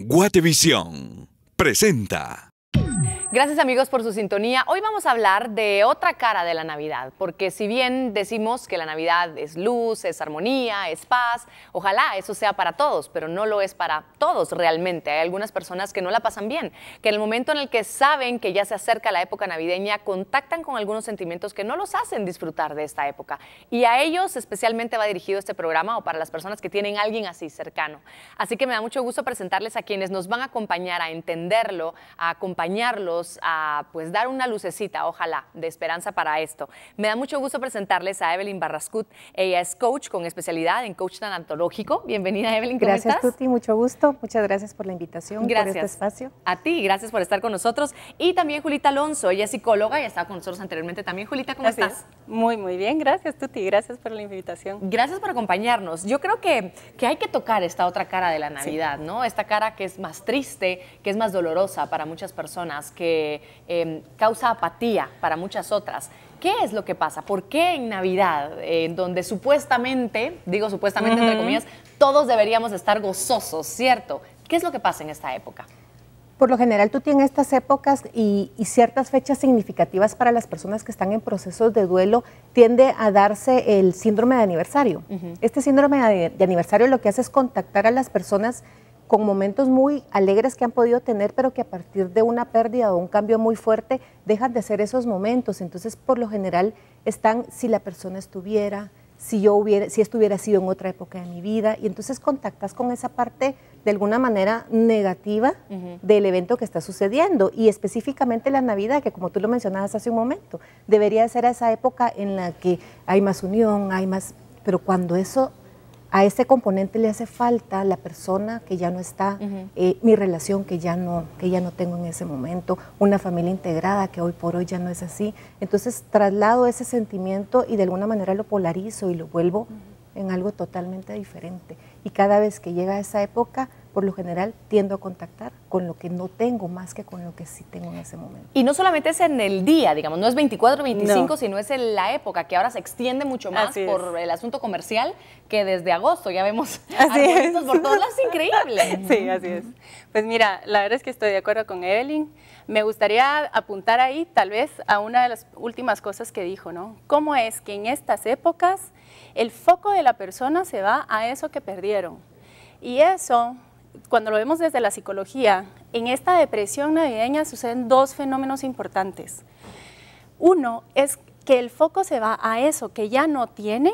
Guatevisión presenta. Gracias amigos por su sintonía. Hoy vamos a hablar de otra cara de la Navidad, porque si bien decimos que la Navidad es luz, es armonía, es paz, ojalá eso sea para todos, pero no lo es para todos realmente. Hay algunas personas que no la pasan bien, que en el momento en el que saben que ya se acerca la época navideña, contactan con algunos sentimientos que no los hacen disfrutar de esta época. Y a ellos especialmente va dirigido este programa, o para las personas que tienen a alguien así cercano. Así que me da mucho gusto presentarles a quienes nos van a acompañar a entenderlo, a acompañarlos, a pues dar una lucecita, ojalá, de esperanza para esto. Me da mucho gusto presentarles a Evelyn Barrascut. Ella es coach con especialidad en coach tanatológico. Bienvenida, Evelyn, ¿cómo Gracias, estás? Tuti, mucho gusto. Muchas gracias por la invitación, Gracias. por este espacio. A ti, gracias por estar con nosotros. Y también Julita Alonso, ella es psicóloga y ha estado con nosotros anteriormente también. Julita, ¿cómo estás? Muy bien, gracias, Tuti, gracias por la invitación. Gracias por acompañarnos. Yo creo que hay que tocar esta otra cara de la Navidad, ¿no? Esta cara que es más triste, que es más dolorosa para muchas personas, que causa apatía para muchas otras. ¿Qué es lo que pasa? ¿Por qué en Navidad, donde supuestamente, digo supuestamente entre comillas, todos deberíamos estar gozosos, ¿cierto? ¿Qué es lo que pasa en esta época? Por lo general, tú tienes estas épocas y ciertas fechas significativas para las personas que están en procesos de duelo, tiende a darse el síndrome de aniversario. Este síndrome de aniversario lo que hace es contactar a las personas con momentos muy alegres que han podido tener, pero que a partir de una pérdida o un cambio muy fuerte dejan de ser esos momentos. Entonces, por lo general, están si la persona estuviera, si esto hubiera sido en otra época de mi vida, y entonces contactas con esa parte de alguna manera negativa del evento que está sucediendo, y específicamente la Navidad, que como tú lo mencionabas hace un momento, debería ser esa época en la que hay más unión, hay más, pero cuando eso a ese componente le hace falta la persona que ya no está, mi relación que ya no tengo en ese momento, una familia integrada que hoy por hoy ya no es así. Entonces traslado ese sentimiento y de alguna manera lo polarizo y lo vuelvo en algo totalmente diferente. Y cada vez que llega esa época, por lo general tiendo a contactar con lo que no tengo más que con lo que sí tengo en ese momento. Y no solamente es en el día, digamos, no es 24 o 25, no, sino es en la época, que ahora se extiende mucho más por el asunto comercial, que desde agosto ya vemos arbolitos por todos lados, increíble. Sí, así es. Pues mira, la verdad es que estoy de acuerdo con Evelyn. Me gustaría apuntar ahí tal vez a una de las últimas cosas que dijo, ¿no? ¿Cómo es que en estas épocas el foco de la persona se va a eso que perdieron? Y eso, cuando lo vemos desde la psicología, en esta depresión navideña suceden dos fenómenos importantes. Uno es que el foco se va a eso que ya no tienen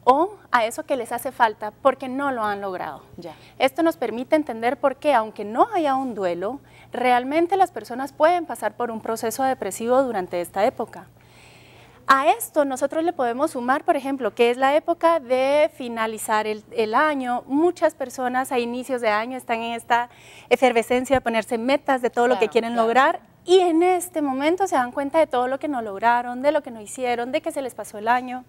o a eso que les hace falta porque no lo han logrado. Esto nos permite entender por qué, aunque no haya un duelo, realmente las personas pueden pasar por un proceso depresivo durante esta época. A esto nosotros le podemos sumar, por ejemplo, que es la época de finalizar el año. Muchas personas a inicios de año están en esta efervescencia de ponerse metas de todo lo que quieren lograr, y en este momento se dan cuenta de todo lo que no lograron, de lo que no hicieron, de que se les pasó el año.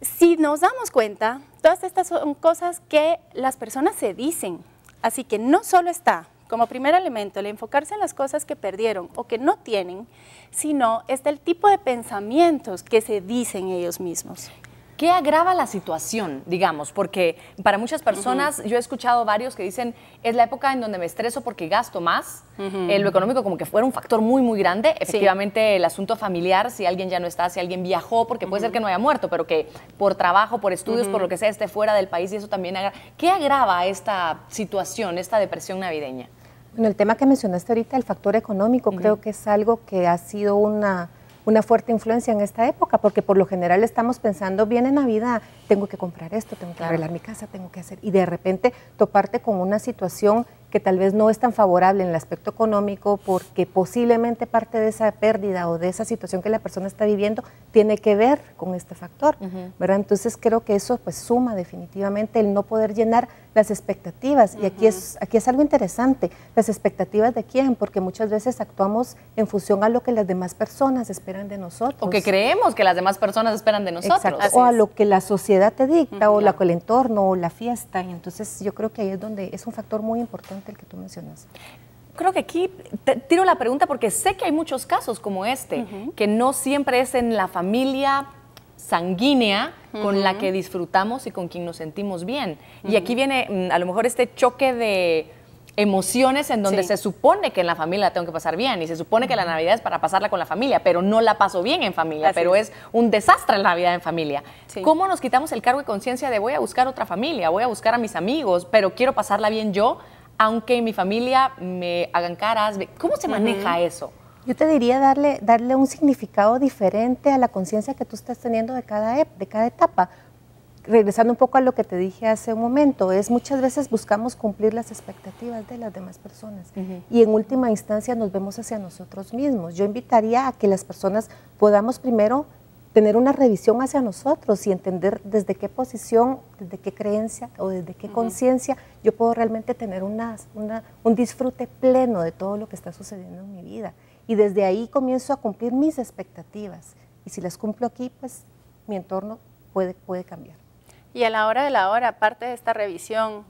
Si nos damos cuenta, todas estas son cosas que las personas se dicen, así que no solo está como primer elemento el enfocarse en las cosas que perdieron o que no tienen, sino es el tipo de pensamientos que se dicen ellos mismos. ¿Qué agrava la situación, digamos? Porque para muchas personas, yo he escuchado varios que dicen, es la época en donde me estreso porque gasto más, lo económico como que fuera un factor muy, muy grande, efectivamente el asunto familiar, si alguien ya no está, si alguien viajó, porque puede ser que no haya muerto, pero que por trabajo, por estudios, por lo que sea, esté fuera del país, y eso también agrava. ¿Qué agrava esta situación, esta depresión navideña? Bueno, el tema que mencionaste ahorita, el factor económico, creo que es algo que ha sido una fuerte influencia en esta época, porque por lo general estamos pensando, viene Navidad, tengo que comprar esto, tengo que arreglar mi casa, tengo que hacer, y de repente toparte con una situación que tal vez no es tan favorable en el aspecto económico, porque posiblemente parte de esa pérdida o de esa situación que la persona está viviendo tiene que ver con este factor, ¿verdad? Entonces creo que eso pues suma definitivamente el no poder llenar las expectativas, y aquí es algo interesante, las expectativas de quién, porque muchas veces actuamos en función a lo que las demás personas esperan de nosotros. O que creemos que las demás personas esperan de nosotros. Exacto, o a lo que la sociedad te dicta, o el entorno, o la fiesta, y entonces yo creo que ahí es donde es un factor muy importante el que tú mencionas. Creo que aquí te tiro la pregunta porque sé que hay muchos casos como este, que no siempre es en la familia sanguínea con la que disfrutamos y con quien nos sentimos bien. Y aquí viene a lo mejor este choque de emociones en donde Sí. se supone que en la familia la tengo que pasar bien y se supone que la Navidad es para pasarla con la familia, pero no la paso bien en familia, Así pero es. es un desastre la Navidad en familia. Sí. ¿Cómo nos quitamos el cargo de conciencia de voy a buscar otra familia, voy a buscar a mis amigos, pero quiero pasarla bien yo, aunque en mi familia me hagan caras? ¿Cómo se maneja eso? Yo te diría darle un significado diferente a la conciencia que tú estás teniendo de cada etapa. Regresando un poco a lo que te dije hace un momento, es muchas veces buscamos cumplir las expectativas de las demás personas y en última instancia nos vemos hacia nosotros mismos. Yo invitaría a que las personas podamos primero tener una revisión hacia nosotros y entender desde qué posición, desde qué creencia o desde qué conciencia yo puedo realmente tener un disfrute pleno de todo lo que está sucediendo en mi vida. Y desde ahí comienzo a cumplir mis expectativas. Y si las cumplo aquí, pues mi entorno puede cambiar. Y a la hora de la hora, aparte de esta revisión,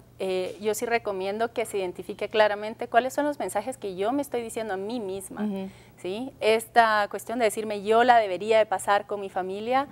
yo sí recomiendo que se identifique claramente cuáles son los mensajes que yo me estoy diciendo a mí misma, ¿sí? Esta cuestión de decirme yo la debería de pasar con mi familia,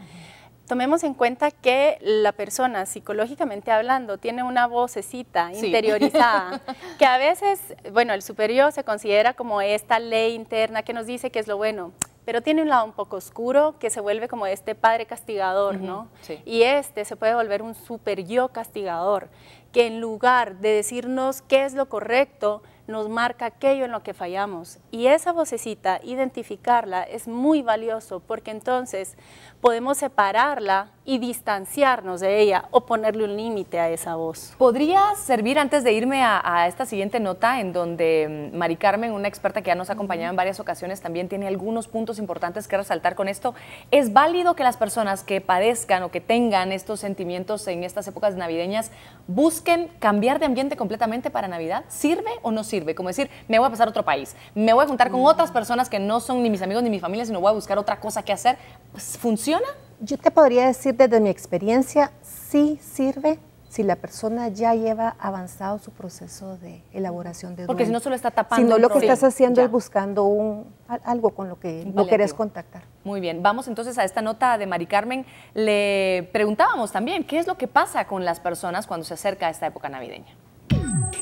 tomemos en cuenta que la persona, psicológicamente hablando, tiene una vocecita interiorizada, que a veces, bueno, el superior se considera como esta ley interna que nos dice que es lo bueno, pero tiene un lado un poco oscuro que se vuelve como este padre castigador, ¿no? Sí. Y se puede volver un super yo castigador, que en lugar de decirnos qué es lo correcto, nos marca aquello en lo que fallamos. Y esa vocecita, identificarla, es muy valioso, porque entonces podemos separarla y distanciarnos de ella o ponerle un límite a esa voz. ¿Podría servir, antes de irme a esta siguiente nota, en donde Mari Carmen, una experta que ya nos ha acompañado en varias ocasiones, también tiene algunos puntos importantes que resaltar con esto? ¿Es válido que las personas que padezcan o que tengan estos sentimientos en estas épocas navideñas busquen cambiar de ambiente completamente para Navidad? ¿Sirve o no sirve? Como decir, me voy a pasar a otro país, me voy a juntar con otras personas que no son ni mis amigos ni mi familia, sino voy a buscar otra cosa que hacer. Pues, ¿funciona? Yo te podría decir desde mi experiencia, sí sirve si la persona ya lleva avanzado su proceso de elaboración de duelo. Porque si no solo está tapando sino un lo que problema. estás haciendo Ya. es buscando algo con lo que Un no querés paliativo. contactar. Muy bien, vamos entonces a esta nota de Mari Carmen. Le preguntábamos también, ¿qué es lo que pasa con las personas cuando se acerca a esta época navideña?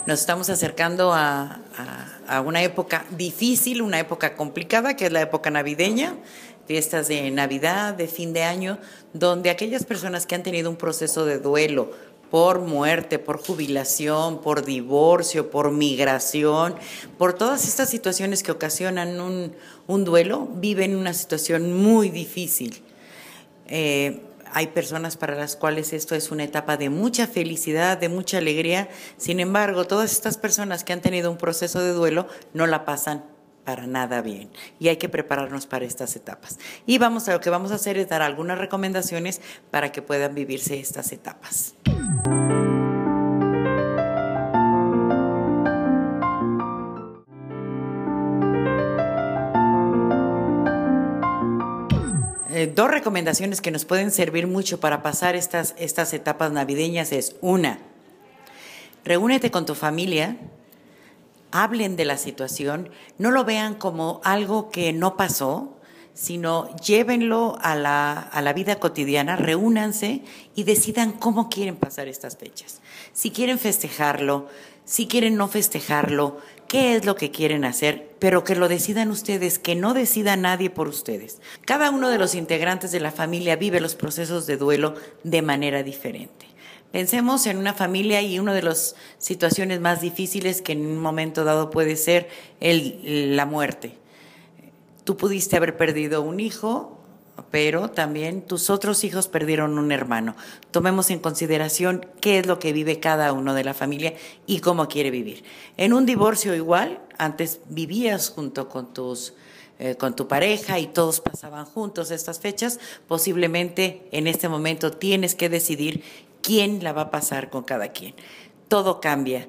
Nos estamos acercando a una época difícil, una época complicada, que es la época navideña, fiestas de Navidad, de fin de año, donde aquellas personas que han tenido un proceso de duelo por muerte, por jubilación, por divorcio, por migración, por todas estas situaciones que ocasionan un duelo, viven una situación muy difícil. Hay personas para las cuales esto es una etapa de mucha felicidad, de mucha alegría. Sin embargo, todas estas personas que han tenido un proceso de duelo no la pasan para nada bien y hay que prepararnos para estas etapas. Y lo que vamos a hacer es dar algunas recomendaciones para que puedan vivirse estas etapas. Dos recomendaciones que nos pueden servir mucho para pasar estas etapas navideñas es: una, reúnete con tu familia, hablen de la situación, no lo vean como algo que no pasó, sino llévenlo a la vida cotidiana, reúnanse y decidan cómo quieren pasar estas fechas. Si quieren festejarlo, si quieren no festejarlo, qué es lo que quieren hacer, pero que lo decidan ustedes, que no decida nadie por ustedes. Cada uno de los integrantes de la familia vive los procesos de duelo de manera diferente. Pensemos en una familia y una de las situaciones más difíciles que en un momento dado puede ser la muerte. Tú pudiste haber perdido un hijo, pero también tus otros hijos perdieron un hermano. Tomemos en consideración qué es lo que vive cada uno de la familia y cómo quiere vivir. En un divorcio igual, antes vivías junto con tu pareja y todos pasaban juntos estas fechas. Posiblemente en este momento tienes que decidir quién la va a pasar con cada quien. Todo cambia.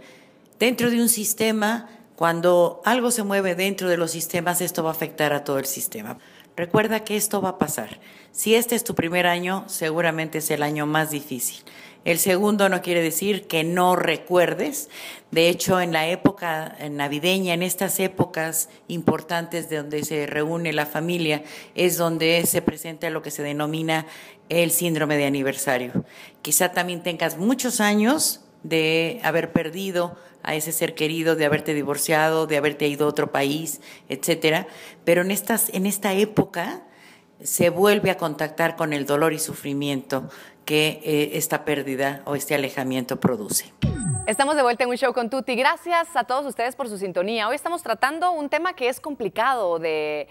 Dentro de un sistema, cuando algo se mueve dentro de los sistemas, esto va a afectar a todo el sistema. Recuerda que esto va a pasar. Si este es tu primer año, seguramente es el año más difícil. El segundo no quiere decir que no recuerdes. De hecho, en la época navideña, en estas épocas importantes de donde se reúne la familia, es donde se presenta lo que se denomina el síndrome de aniversario. Quizá también tengas muchos años de haber perdido a ese ser querido, de haberte divorciado, de haberte ido a otro país, etcétera. Pero en esta época se vuelve a contactar con el dolor y sufrimiento que esta pérdida o este alejamiento produce. Estamos de vuelta en Un Show con Tuti. Gracias a todos ustedes por su sintonía. Hoy estamos tratando un tema que es complicado de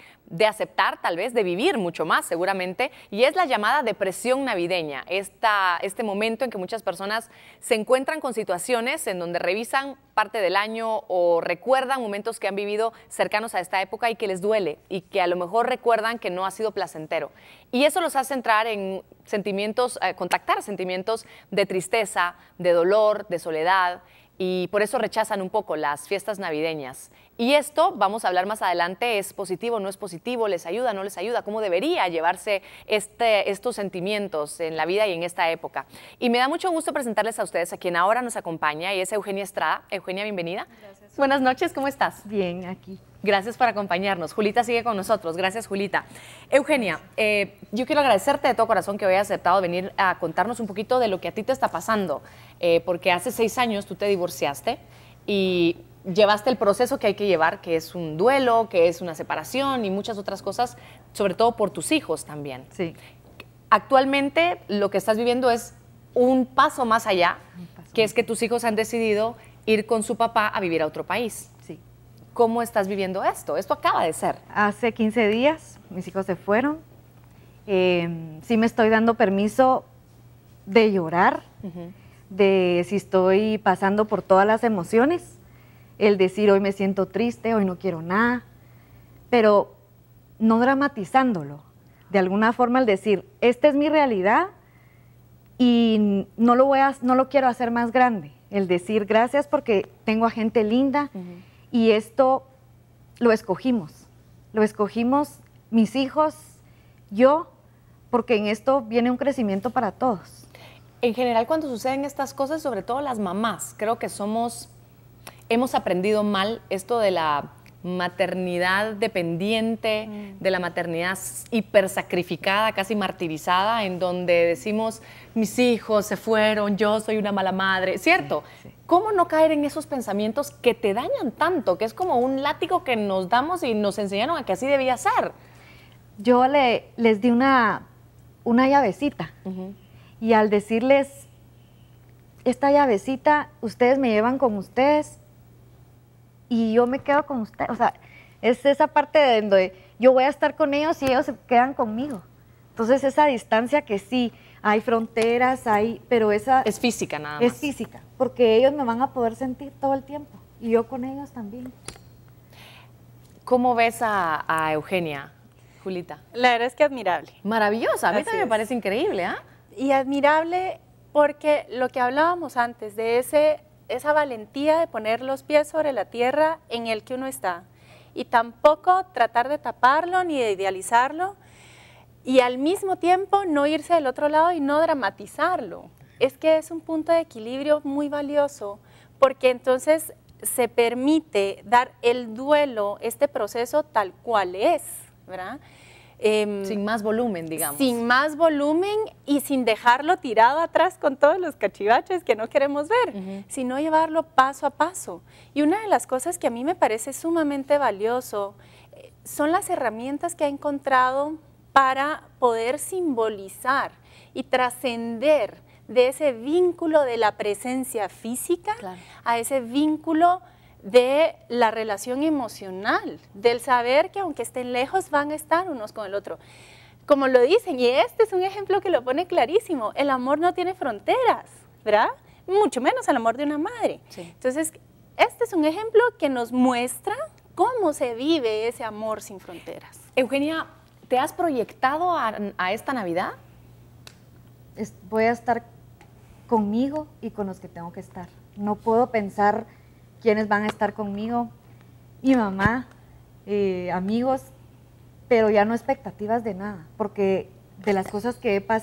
aceptar, tal vez, de vivir mucho más seguramente, y es la llamada depresión navideña. Este momento en que muchas personas se encuentran con situaciones en donde revisan parte del año o recuerdan momentos que han vivido cercanos a esta época y que les duele y que a lo mejor recuerdan que no ha sido placentero. Y eso los hace entrar en sentimientos, contactar sentimientos de tristeza, de dolor, de soledad, y por eso rechazan un poco las fiestas navideñas. Y esto, vamos a hablar más adelante, ¿es positivo, no es positivo? ¿Les ayuda, no les ayuda? ¿Cómo debería llevarse estos sentimientos en la vida y en esta época? Y me da mucho gusto presentarles a ustedes a quien ahora nos acompaña, y es Eugenia Estrada. Eugenia, bienvenida. Gracias. Buenas noches, ¿cómo estás? Bien, aquí. Gracias por acompañarnos. Julita sigue con nosotros. Gracias, Julita. Eugenia, yo quiero agradecerte de todo corazón que hayas aceptado venir a contarnos un poquito de lo que a ti te está pasando, porque hace 6 años tú te divorciaste y llevaste el proceso que hay que llevar, que es un duelo, que es una separación y muchas otras cosas, sobre todo por tus hijos también. Sí. Actualmente lo que estás viviendo es un paso más allá, que es que tus hijos han decidido ir con su papá a vivir a otro país. Sí. ¿Cómo estás viviendo esto? Esto acaba de ser. Hace 15 días mis hijos se fueron. Sí me estoy dando permiso de llorar, de si estoy pasando por todas las emociones, el decir hoy me siento triste, hoy no quiero nada, pero no dramatizándolo. De alguna forma el decir, esta es mi realidad y no lo quiero hacer más grande. El decir gracias porque tengo a gente linda. Y esto lo escogimos mis hijos, yo, porque en esto viene un crecimiento para todos. En general, cuando suceden estas cosas, sobre todo las mamás, creo que hemos aprendido mal esto de la maternidad dependiente, de la maternidad hipersacrificada, casi martirizada, en donde decimos, mis hijos se fueron, yo soy una mala madre, ¿cierto? Sí. ¿Cómo no caer en esos pensamientos que te dañan tanto, que es como un látigo que nos damos y nos enseñaron a que así debía ser? Yo les di una llavecita y al decirles, esta llavecita, ustedes me llevan con ustedes y yo me quedo con ustedes. O sea, es esa parte de donde yo voy a estar con ellos y ellos se quedan conmigo. Entonces, esa distancia que sí, hay fronteras, pero esa... Es física nada más. Es física, porque ellos me van a poder sentir todo el tiempo y yo con ellos también. ¿Cómo ves a Eugenia, Julita? La verdad es que admirable. Maravillosa, a mí Así también me es. parece increíble, ¿ah? Y admirable porque lo que hablábamos antes de esa valentía de poner los pies sobre la tierra en el que uno está y tampoco tratar de taparlo ni de idealizarlo y al mismo tiempo no irse del otro lado y no dramatizarlo. Es que es un punto de equilibrio muy valioso porque entonces se permite dar el duelo, este proceso tal cual es, ¿verdad? Sin más volumen, digamos. Sin más volumen y sin dejarlo tirado atrás con todos los cachivaches que no queremos ver, sino llevarlo paso a paso. Y una de las cosas que a mí me parece sumamente valioso son las herramientas que ha encontrado para poder simbolizar y trascender de ese vínculo de la presencia física a ese vínculo de la relación emocional, del saber que aunque estén lejos van a estar unos con el otro. Como lo dicen, y este es un ejemplo que lo pone clarísimo, el amor no tiene fronteras, ¿verdad? Mucho menos el amor de una madre. Sí. Entonces, este es un ejemplo que nos muestra cómo se vive ese amor sin fronteras. Eugenia, ¿te has proyectado a esta Navidad? Voy a estar conmigo y con los que tengo que estar. No puedo pensar quiénes van a estar conmigo, mi mamá, amigos, pero ya no expectativas de nada, porque de las cosas que he pasado